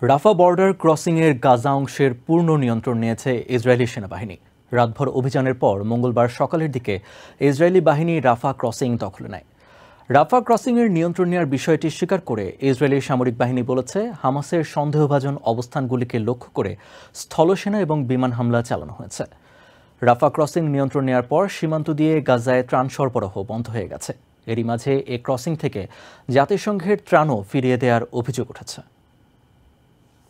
রাফা border ক্রসিংয়ের Gaza অংশের পূর্ণ নিয়ন্ত্রণ নিয়েছে ইসরায়েলি সেনাবাহিনী। রাতভর অভিযানের পর মঙ্গলবার সকালের দিকে ইসরায়েলি বাহিনী রাফা ক্রসিং দখলে নেয়। রাফা ক্রসিংয়ের নিয়ন্ত্রণ নেওয়ার বিষয়টি স্বীকার করে ইসরায়েলি সামরিক বাহিনী বলেছে, হামাসের সন্দেহভাজন অবস্থানগুলিকে লক্ষ্য করে স্থলসেনা এবং বিমান হামলা চালানো হয়েছে। রাফা ক্রসিং নিয়ন্ত্রণ নেওয়ার পর সীমান্ত দিয়ে গাজায় ত্রাণ সরবরাহ বন্ধ হয়ে গেছে। এরই মাঝে এ ক্রসিং থেকে জাতিসংঘের ত্রাণও ফিরিয়ে দেওয়ার অভিযোগ উঠেছে।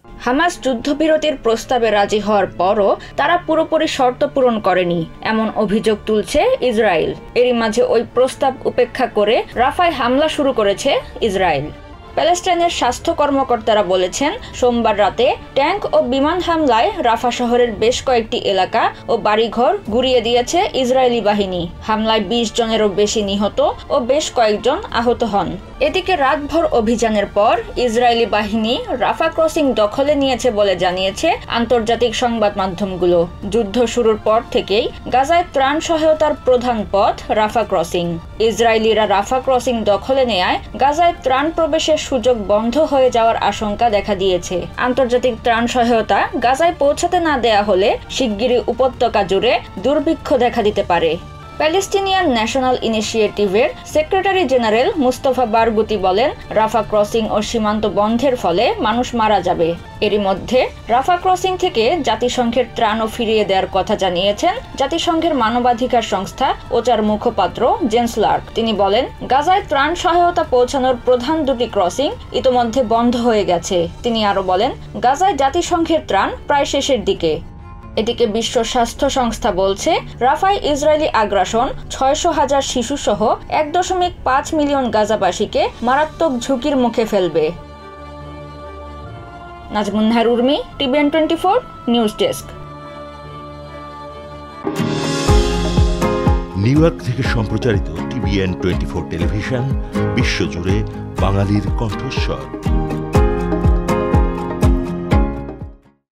হামাস যুদ্ধবিরতির প্রস্তাবে রাজি হওয়ার পরও তারা পুরোপুরি শর্ত পূরণ করেনি এমন অভিযোগ তুলছে ইসরায়েল। এরই মাঝে ওই প্রস্তাব উপেক্ষা করে রাফায় হামলা শুরু করেছে ইসরায়েল। প্যালেস্টাইনের স্বাস্থ্য কর্মকর্তারা বলেছেন, সোমবার রাতে ট্যাঙ্ক ও বিমান হামলায় রাফা শহরের বেশ কয়েকটি এলাকা ও বাড়িঘর গুঁড়িয়ে দিয়েছে ইসরায়েলি বাহিনী। হামলায় ২০ জনেরও বেশি নিহত ও বেশ কয়েকজন আহত হন। এদিকে রাতভর অভিযানের পর ইসরায়েলি বাহিনী রাফা ক্রসিং দখলে নিয়েছে বলে জানিয়েছে আন্তর্জাতিক সংবাদ মাধ্যমগুলো। যুদ্ধ শুরুর পর থেকেই গাজায় ত্রাণ সহায়তার প্রধান পথ রাফা ক্রসিং। ইসরায়েলিরা রাফা ক্রসিং দখলে নেয়ায় গাজায় ত্রাণ প্রবেশের সুযোগ বন্ধ হয়ে যাওয়ার আশঙ্কা দেখা দিয়েছে। আন্তর্জাতিক ত্রাণ সহায়তা গাজায় পৌঁছাতে না দেয়া হলে শিগগিরই উপত্যকা জুড়ে দুর্ভিক্ষ দেখা দিতে পারে। প্যালেস্টিনিয়ান ন্যাশনাল ইনিশিয়েটিভের সেক্রেটারি জেনারেল মুস্তফা বারগুতি বলেন, রাফা ক্রসিং ও সীমান্ত বন্ধের ফলে মানুষ মারা যাবে। এরই মধ্যে রাফা ক্রসিং থেকে জাতিসংঘের ত্রাণও ফিরিয়ে দেওয়ার কথা জানিয়েছেন জাতিসংঘের মানবাধিকার সংস্থা ওচার মুখপাত্র জেমস লার্ক। তিনি বলেন, গাজায় ত্রাণ সহায়তা পৌঁছানোর প্রধান দুটি ক্রসিং ইতোমধ্যে বন্ধ হয়ে গেছে। তিনি আরও বলেন, গাজায় জাতিসংঘের ত্রাণ প্রায় শেষের দিকে। এদিকে বিশ্ব স্বাস্থ্য সংস্থা বলছে, রাফায় ইসরায়েলি আগ্রাসন ৬০০,০০০ শিশুসহ ১.৫ মিলিয়ন গাজাবাসীকে মারাত্মক ঝুঁকির মুখে ফেলবে। Nazmun Nahar Urmi, TVN 24 news desk. New York থেকে সম্প্রচারিত টিভিএন 24 টেলিভিশন বিশ্বজুড়ে বাঙালির কণ্ঠস্বর।